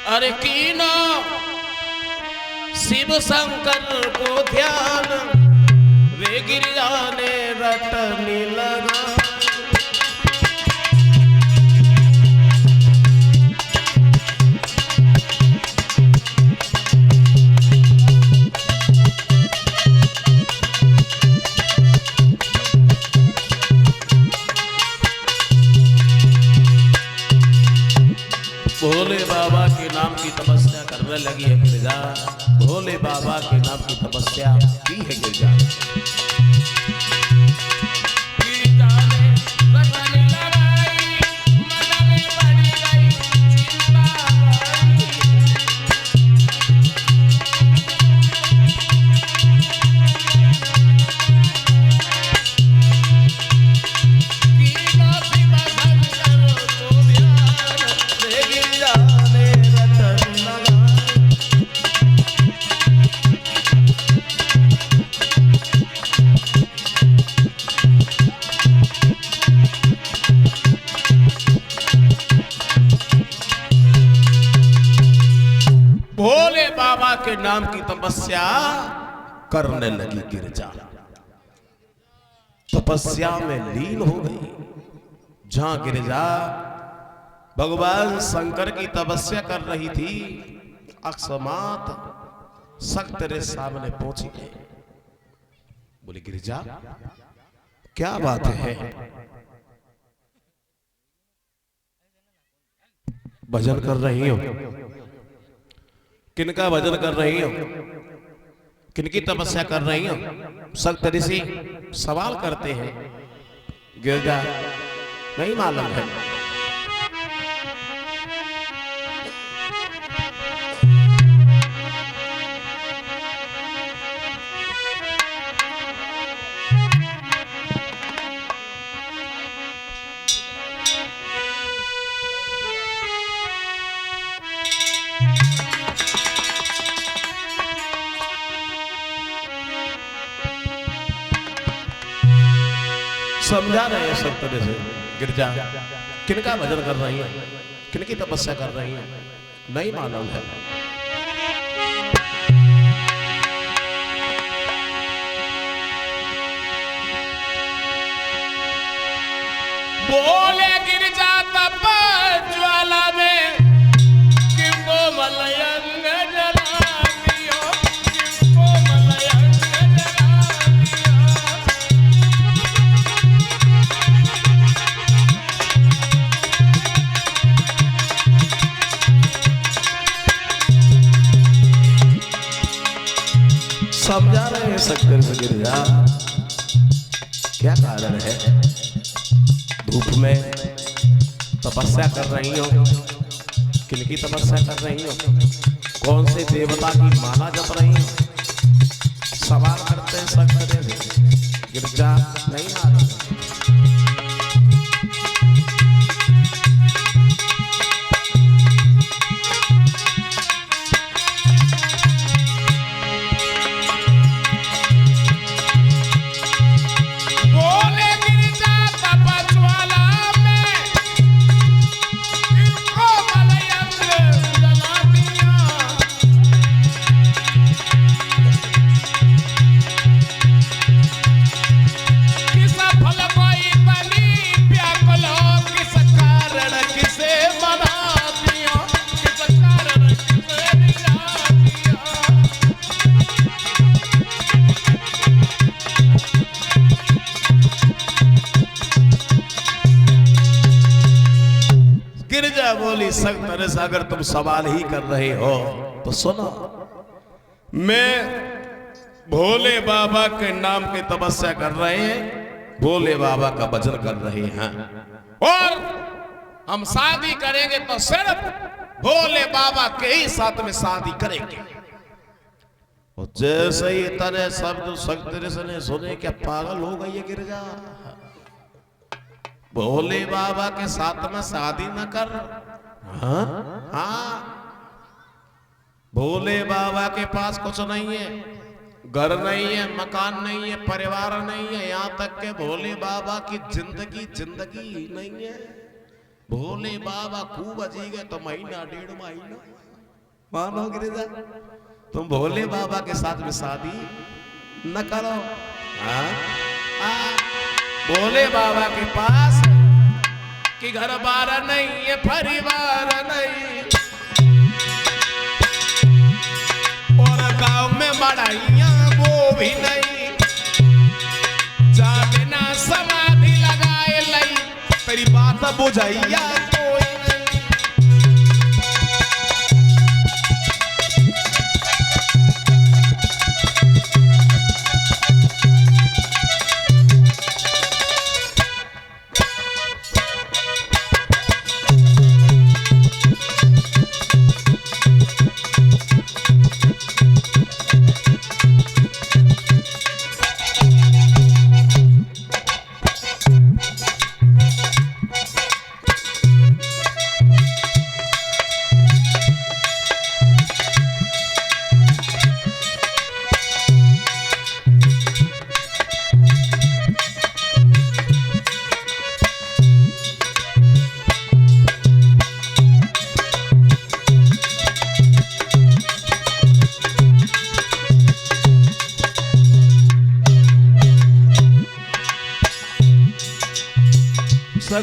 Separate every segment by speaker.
Speaker 1: अरे कीनो शिव शंकर को ध्यान वे गिरिजा ने रटने लगा। भोले बाबा के नाम की तपस्या करने लगी है गिरिजा। भोले बाबा के नाम की तपस्या की है गिरिजा। भोले बाबा के नाम की तपस्या करने लगी गिरिजा। तपस्या में लीन हो गई। जहां गिरिजा भगवान शंकर की तपस्या कर रही थी, अकस्मात शक्त तेरे सामने पहुंची है। बोले गिरिजा क्या बात है? भजन कर रही हो? किनका भजन कर रही हो? किनकी तपस्या कर रही हो? शक्त ऋषि सवाल करते हैं। गिरिजा नहीं मालूम है। समझा रहे हैं सब तरह से। गिरिजा किनका भजन कर रही है? किनकी तपस्या कर रही है? नहीं मालूम है। बोले गिरिजा तप ज्वाला में किनको मलयंग जला दियो, किनको मलयंग जला दियो। समझा रहे हैं शक्कर से गिरिजा क्या कारण है? धूप में तपस्या कर रही हो? किनकी तपस्या कर रही हो? कौन से देवता की माला जप रही हो? सवाल करते हैं शक्कर से। गिरिजा नहीं मालूम। बोली शक्त से अगर तुम सवाल ही कर रहे हो तो सुनो। मैं भोले बाबा के नाम की तपस्या कर रहे हैं, भोले बाबा का भजन कर रहे हैं, और हम शादी करेंगे तो सिर्फ भोले बाबा के ही साथ में शादी करेंगे। और जैसे ही तरह शब्द शक्त ने सुने क्या पागल हो गई है गिरिजा? भोले बाबा के साथ में शादी न कर। हाँ हाँ, भोले बाबा के पास कुछ नहीं है, घर नहीं है, मकान नहीं है, परिवार नहीं है, यहाँ तक के भोले बाबा की जिंदगी ही नहीं है। भोले बाबा खूब अजी गए तो महीना डेढ़ महीना मानो गिरिजा, तुम भोले बाबा के साथ में शादी न करो। भोले बाबा के पास कि घर बार नहीं है, परिवार नहीं, और गांव में बड़ाइयां वो भी नहीं, जाके ना समाधि लगाए लई, तेरी बात बुझाइया कोई नहीं।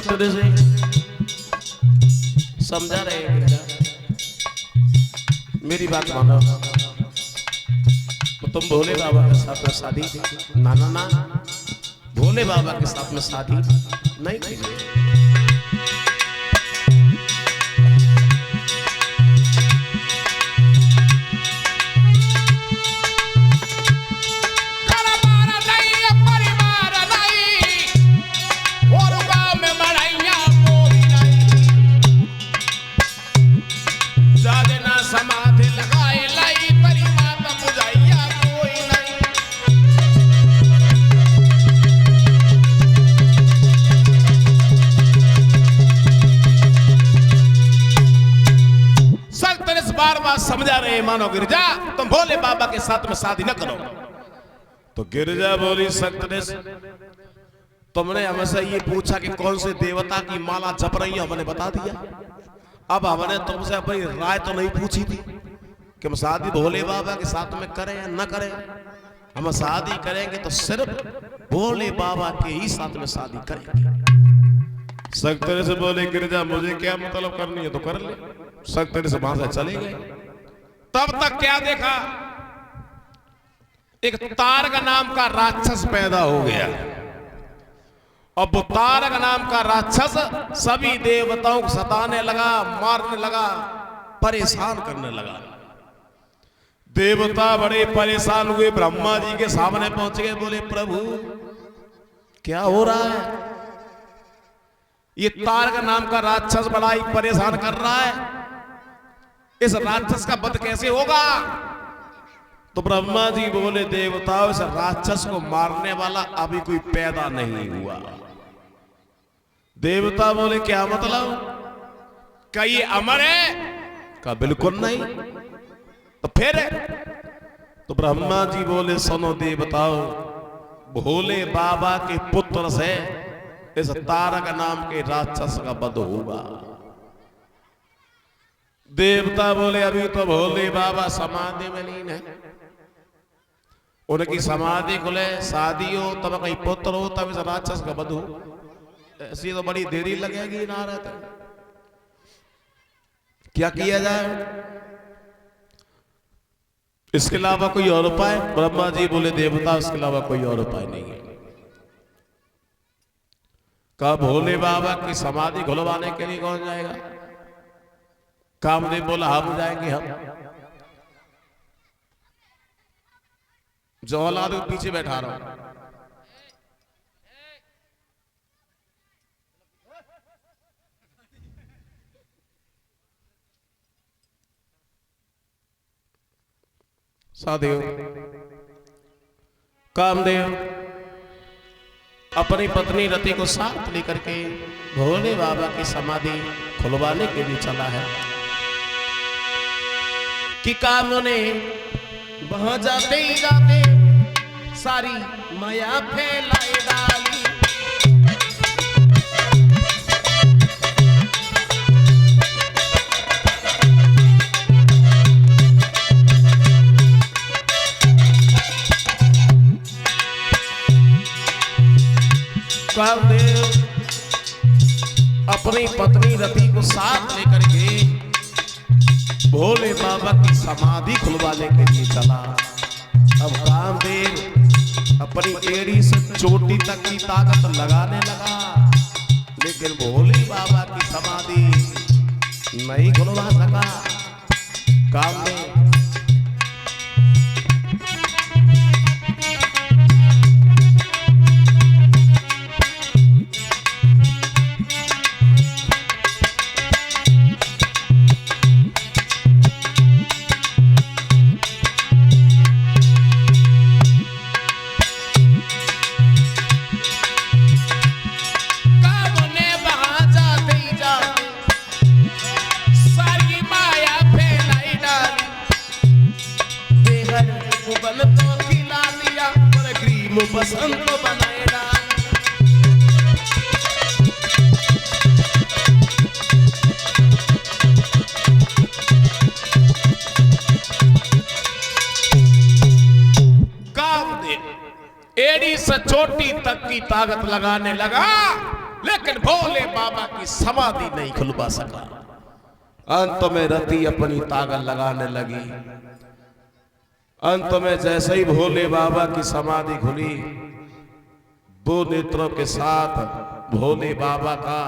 Speaker 1: थोड़े से समझा रहे हैं, मेरी बात मानो। तो तुम भोले बाबा के साथ में शादी ना ना ना, भोले बाबा के साथ में शादी नहीं कीजिए। समझा रहे मानो गिरजा, तुम भोले बाबा के साथ में शादी न करो। तो गिरजा बोली, सख्त तुमने हमसे ये पूछा कि कौन से देवता की माला जप रही है, हमने बता दिया। अब हमने तुमसे अपनी राय तो नहीं पूछी थी कि हम शादी भोले बाबा के साथ में करें या न करें। हम शादी करेंगे तो सिर्फ भोले बाबा के ही साथ में शादी करेंगे। सख्त से बोले, गिरजा मुझे क्या मतलब करनी है तो कर ले। सख्त से वहां से चले गए। तब तक क्या देखा, एक तारक नाम का राक्षस पैदा हो गया। अब वो तारक नाम का राक्षस सभी देवताओं को सताने लगा, मारने लगा, परेशान करने लगा। देवता बड़े परेशान हुए, ब्रह्मा जी के सामने पहुंच गए, बोले प्रभु क्या हो रहा है? ये तारक नाम का राक्षस बड़ा ही परेशान कर रहा है, इस राक्षस का वध कैसे होगा? तो ब्रह्मा जी बोले, देवताओं इस राक्षस को मारने वाला अभी कोई पैदा नहीं हुआ। देवता बोले क्या मतलब? क्या ये अमर है? का बिल्कुल नहीं। तो फिर? तो ब्रह्मा जी बोले, सुनो देवताओं, भोले बाबा के पुत्र से इस तारक नाम के राक्षस का वध होगा। देवता बोले, अभी तो भोले बाबा समाधि में लीन है, उनकी समाधि खुले, शादी हो, तब कहीं पुत्र हो, तब इस राक्षस का वध हो। ऐसी तो बड़ी देरी लगेगी ना रहते। क्या किया जाए? इसके अलावा कोई और उपाय? ब्रह्मा जी बोले, देवता इसके अलावा कोई और उपाय नहीं है। कहा भोले बाबा की समाधि खुलवाने के लिए कौन जाएगा? कामदेव बोला, हम जाएंगे। हम जवाहरलाल के पीछे बैठा रहा हूं। साधु कामदेव अपनी पत्नी रति को साथ लेकर के भोले बाबा की समाधि खुलवाने के लिए चला है कि काम ने वहां जाते ही जाते सारी माया फैलाए डाली। कामदेव अपनी पत्नी रति को साथ लेकर के भोले बाबा की समाधि खुलवाने के लिए चला। अब कामदेव अपनी एड़ी से चोटी तक की ताकत लगाने लगा, लेकिन भोले बाबा की समाधि नहीं खुलवा सका। कामदेव बसंत बनाएगा। कामदेव एड़ी से चोटी तक की ताकत लगाने लगा, लेकिन भोले बाबा की समाधि नहीं खुलवा सका। अंत में रति अपनी ताकत लगाने लगी। अंत में जैसे ही भोले बाबा की समाधि खुली, दो नेत्रों के साथ भोले बाबा का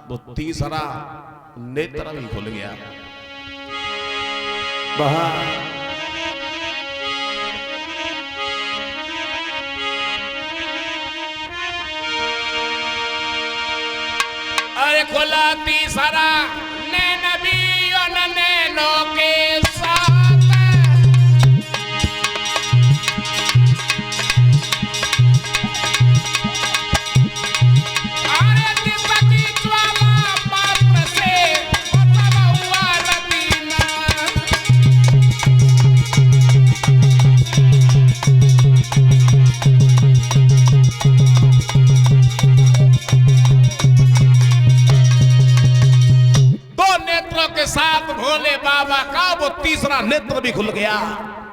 Speaker 1: वो तीसरा नेत्र भी खुल गया। अरे खुला तीसरा नैन भी नैनों के साथ भोले बाबा का वो तीसरा नेत्र भी खुल गया।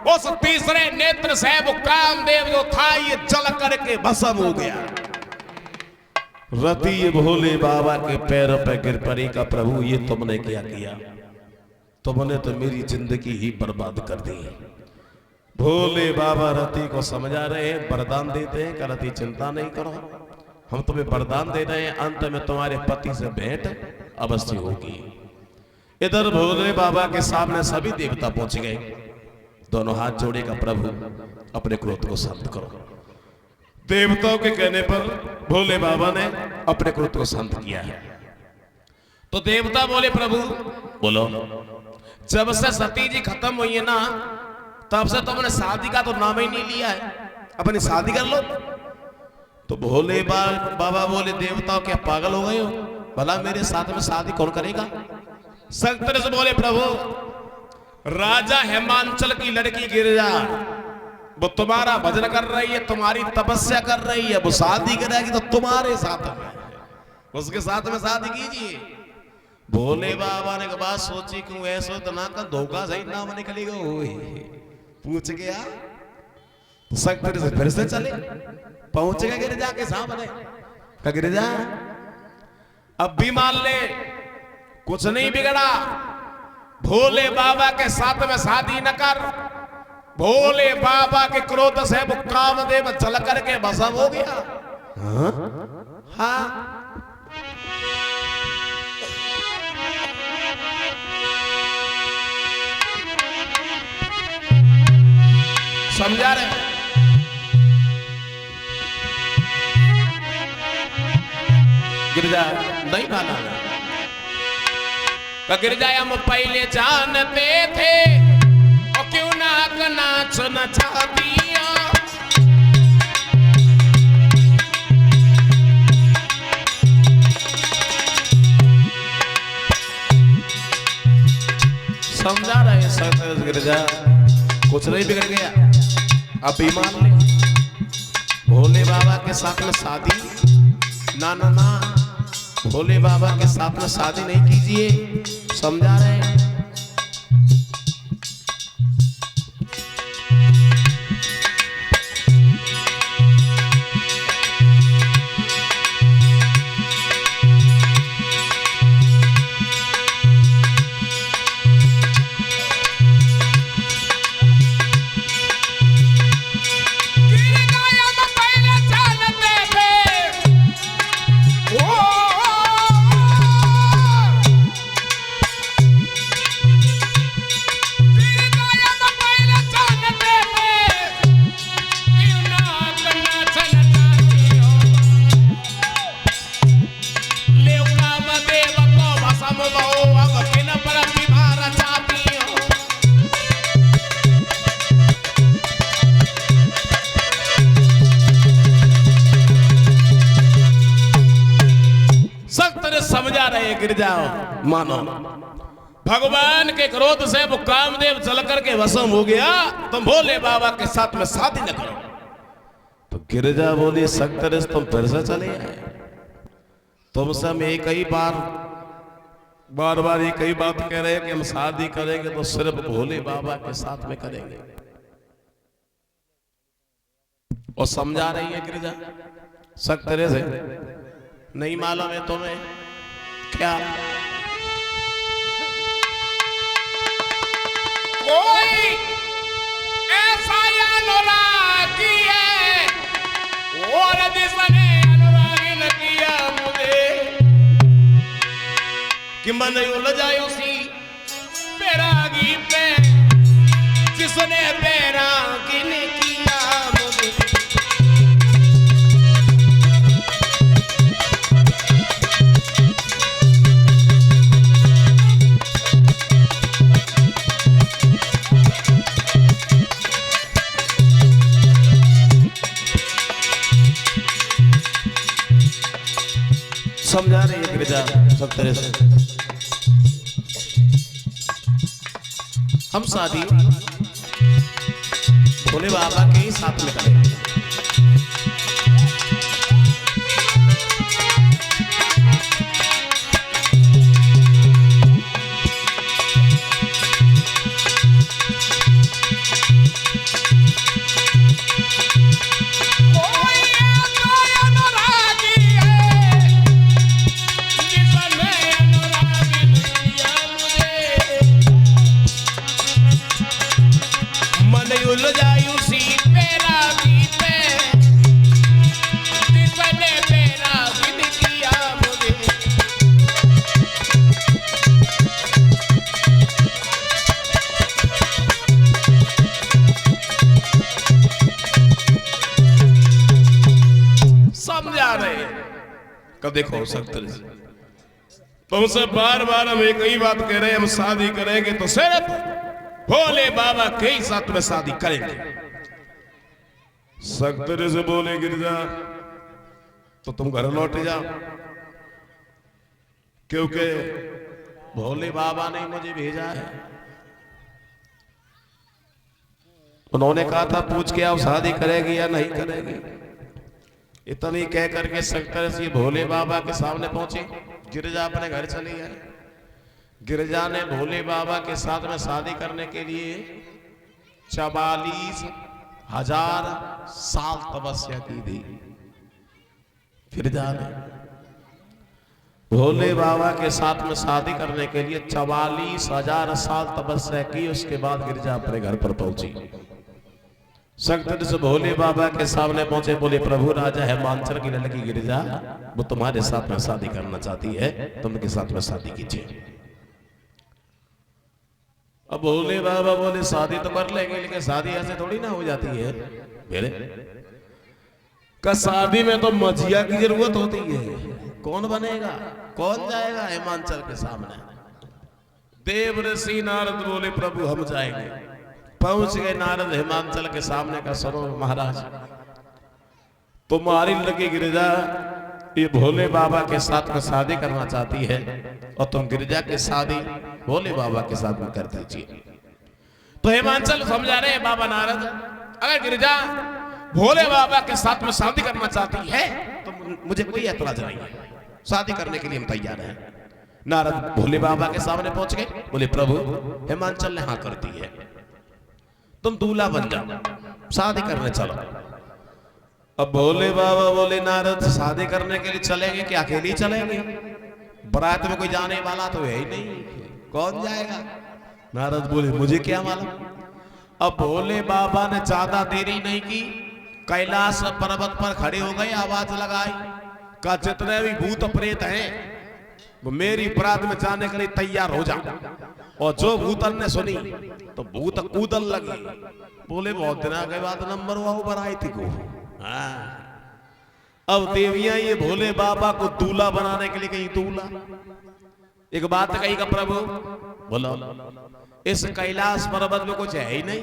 Speaker 1: उस तीसरे नेत्र से वो कामदेव जो था ये जल करके भस्म हो गया। रति ये भोले बाबा के पैरों पे गिर पड़ी का प्रभु ये तुमने क्या किया? तुमने तो मेरी जिंदगी ही बर्बाद कर दी। भोले बाबा रति को समझा रहे हैं, वरदान देते हैं कि रति चिंता नहीं करो, हम तुम्हें वरदान दे रहे हैं, अंत में तुम्हारे पति से भेंट अवश्य होगी। इधर भोले बाबा के सामने सभी देवता पहुंच गए। दोनों हाथ जोड़ेगा, प्रभु अपने क्रोध को शांत करो। देवताओं के कहने पर भोले बाबा ने अपने क्रोध को शांत किया है। तो देवता बोले, प्रभु बोलो, जब से सती जी खत्म हुई है ना, तब से तुमने शादी का तो नाम ही नहीं लिया है, अपनी शादी कर लो। तो भोले बाबा बोले, देवताओं क्या पागल हो गए हो? भला मेरे साथ में शादी कौन करेगा? संतर से बोले, प्रभु राजा हिमांचल की लड़की गिरिजा वो तुम्हारा भजन कर रही है, तुम्हारी तपस्या कर रही है, वो शादी करेगी तो तुम्हारे साथ में, उसके साथ में शादी कीजिए। भोले बाबा ने बात सोची क्यों ऐसा तो ना का धोखा सही नाम निकलेगा। पूछ गया तो संतर से फिर से चले, पहुंच गए गिरिजा के सामने। का गिरिजा अब भी मान ले कुछ नहीं बिगड़ा, भोले बाबा के साथ में शादी न कर। भोले बाबा के क्रोध से वो कामदेव जल करके भस्म हो गया। हाँ समझा रहे? गिरजा नहीं माना। गिरजा हम पहले जानते थे और क्यों नाक नाच नचा दिया। समझा रहे सर गिरजा, कुछ नहीं बिगड़ गया। अभी मान ले भोले बाबा के साथ में शादी ना ना ना, भोले बाबा के साथ में शादी नहीं कीजिए। समझा रहे हैं? रहे गिर जाओ मानो। भगवान के क्रोध से वो कामदेव चल करके वसम हो गया, तुम भोले बाबा के साथ में शादी न करो। तो गिरजा बोली सक्तरिस तुम फिर से चले आए, तुमसे हम एक ही बार बार एक ही बात कह रहे हैं कि हम शादी करेंगे तो सिर्फ भोले बाबा के साथ में करेंगे। और समझा रही है गिरिजा सक्तरिस से, नहीं मालूम है तुम्हें क्या कोई ऐसा अनुरागी है और जिसने अनुरागी न किया मुझे कि मन उलझा उसी बैरागी पे जिसने बैरागी ने किया मुझे। समझा रही है गिरिजा सक्तरिस, हम शादी भोले बाबा के ही साथ में करेंगे। देखो सक्तरिस तुमसे बार बार हम एक ही बात कह रहे हैं, हम शादी करेंगे तो सिर्फ भोले बाबा के ही साथ में शादी करेंगे। सक्तरिस बोले गिरजा तो तुम घर लौट जाओ, क्योंकि भोले बाबा ने मुझे भेजा है। उन्होंने कहा था पूछ के आओ शादी करेगी या नहीं करेगी। इतनी कह करके सक्तरिस ये भोले बाबा के सामने पहुंचे, गिरजा अपने घर चली है। गिरजा ने भोले बाबा के साथ में शादी करने के लिए 44,000 साल तपस्या की थी। गिरजा ने भोले बाबा के साथ में शादी करने के लिए 44,000 साल तपस्या की। उसके बाद गिरजा अपने घर पर पहुंची। सक्तरिस भोले बाबा के सामने पहुंचे, बोले प्रभु राजा हिमांचल की लड़की गिरिजा वो तुम्हारे साथ में शादी करना चाहती है, तुम उनके साथ में शादी कीजिए। अब भोले बाबा बोले शादी तो कर लेंगे, लेकिन शादी ऐसे थोड़ी ना हो जाती है मेरे का। शादी में तो मजिया की जरूरत होती है। कौन बनेगा, कौन जाएगा हिमांचल के सामने। देव ऋषि नारद बोले प्रभु हम जाएंगे। पहुंच गए नारद हिमांचल के सामने का सरोवर। महाराज तुम्हारी लड़की गिरिजा ये भोले बाबा के साथ में शादी करना चाहती है और तुम गिरिजा की शादी भोले बाबा के साथ में कर दीजिए। तो हिमांचल समझा रहे बाबा नारद, अगर गिरिजा भोले बाबा के साथ में शादी करना चाहती है तो मुझे कोई ऐतराज नहीं है, शादी करने के लिए हम तैयार हैं। नारद भोले बाबा के सामने पहुंच गए, बोले प्रभु हिमांचल ने हाँ कर दी है, तुम दूल्हा बन जाओ, शादी करने चलो। अब भोले बाबा बोले नारद शादी करने के लिए चलेंगे कि अकेले चलेंगे, बारात में कोई जाने वाला तो है ही नहीं, कौन जाएगा। नारद बोले मुझे क्या मालूम। अब भोले बाबा ने ज्यादा देरी नहीं की, कैलाश पर्वत पर खड़े हो गए, आवाज लगाई का जितने भी भूत प्रेत हैं वो मेरी बारात में जाने के लिए तैयार हो जाओ। और जो भूतन ने सुनी तो भूत कूदन लगी। बोले बहुत दिन के बाद नंबर हुआ ऊपर आई थी को। अब देवियां ये भोले बाबा को दूल्हा बनाने के लिए कहीं दूल्हा। एक बात कही का प्रभु बोलो इस कैलाश पर्वत में कुछ है ही नहीं,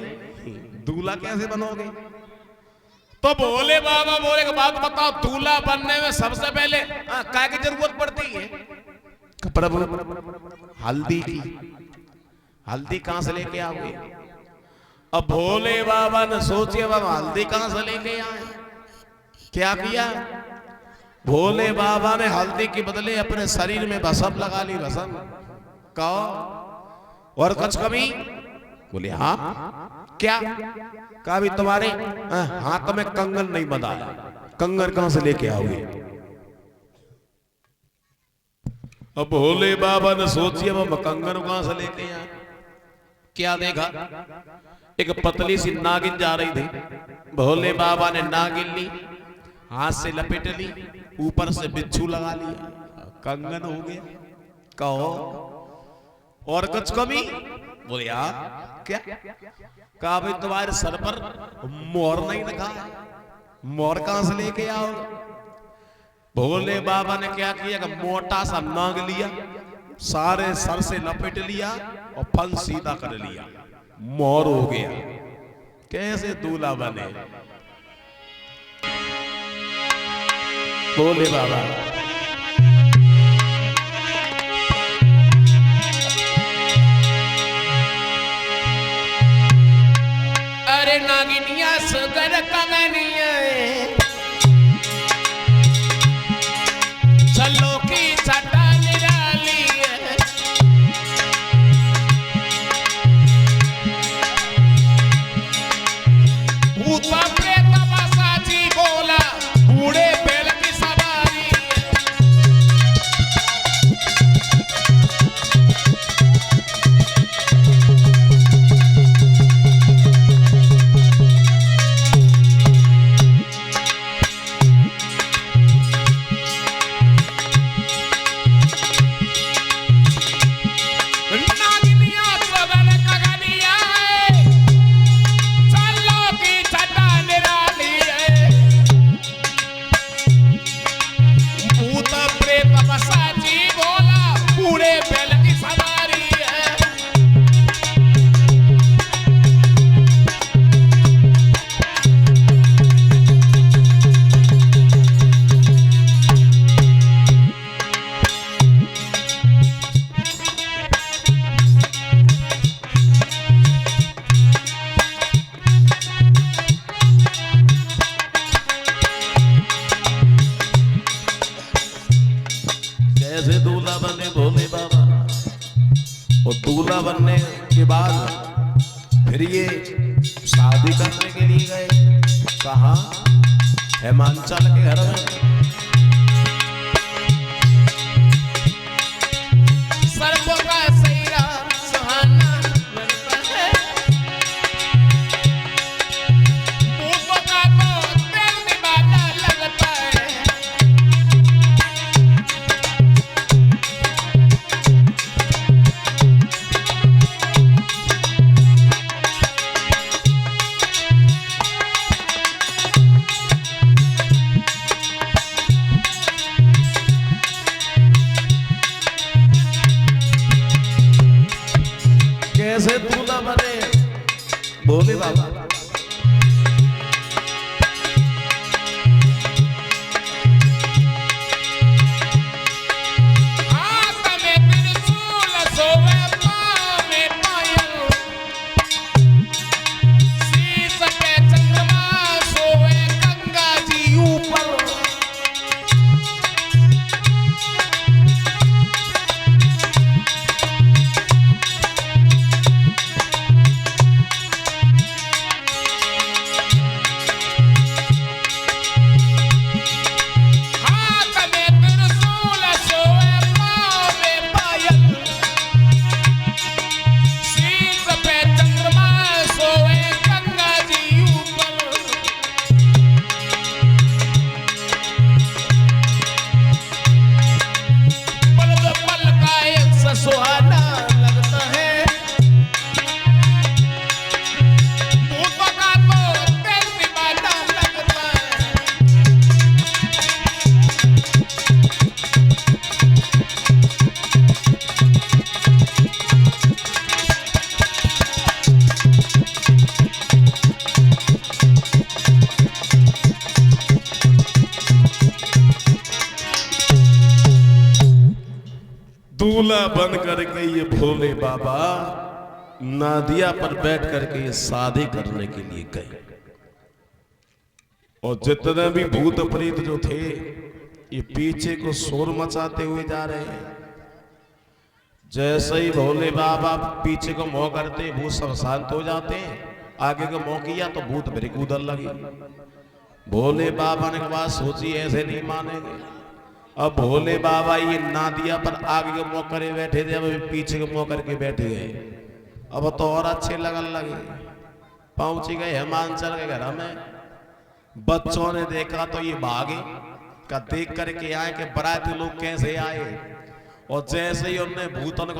Speaker 1: दूल्हा कैसे बनोगे। तो भोले बाबा बोले कि बात बताओ, दूल्हा बनने में सबसे पहले क्या की जरूरत पड़ती है। प्रभु हल्दी की, हल्दी कहां से लेके आओगे? अब भोले बाबा ने सोचे बाबा हल्दी कहां से लेके आए। क्या किया? भोले बाबा ने हल्दी के बदले अपने शरीर में भस्म लगा ली। भस्म कहो और कुछ कमी? बोले हाँ। क्या? कहा भी तुम्हारे हाथ में कंगन नहीं बंधा, कंगन कहां से लेके आओगे? अब भोले बाबा ने सोचिए वो कंगन कहां से लेके आए। क्या देखा? एक पतली सी नागिन जा रही थी। भोले बाबा ने नागिन ली, हाथ से लपेट ली, ऊपर से बिच्छू लगा लिया, कंगन हो गया। कहो और कुछ कमी? बोले यार क्या? कहा भाई तुम्हारे सर पर मोर नहीं रखा, मोर कहां से लेके आओ? भोले बाबा ने क्या किया कि मोटा सा नाग लिया, सारे सर से लपेट लिया और फन सीधा कर लिया, मोर हो गया। कैसे दूल्हा बने भोले बाबा। अरे नागिनिया सुगर कंगनिया चलो की छटा निराली है, भूत प्रेत बसाची बोला बूढ़े बैल की सवारी है। कैसे दूल्हा बने भोले बाबा। और दूल्हा बनने के बाद फिर ये शादी करने के लिए गए। कहा? हेमांचल के घर में। सर्पों का सैरा सुहाना लगता है, भूतों का तो तेल निभाना लगता है। कैसे दूल्हा बने भोले बाबा। हाथ में त्रिशूल सोवे, पाँव में पायल, शीश पे चंद्रमा सोवे, गंगा जी ऊपर। दूल्हा बन करके ये भोले बाबा नादिया पर बैठ करके ये शादी करने के लिए गए। और जितने भी भूत प्रेत जो थे ये पीछे को शोर मचाते हुए जा रहे हैं। जैसे ही भोले बाबा पीछे को मोह करते भूत सब शांत हो जाते हैं। आगे को मोह किया तो भूत फिर कूदन लगे। भोले बाबा ने बात सोची ऐसे नहीं मानेंगे। अब भोले बाबा ये नादिया पर आगे को मोह करे बैठे थे, अब पीछे को मोह करके बैठ गए। अब तो और अच्छे लगन लगे। पहुंच गए हिमांचल के घर में। बच्चों ने देखा तो ये भागे का देख करके आए कि बाराती लोग कैसे आए। और जैसे ही उन्होंने भूतन को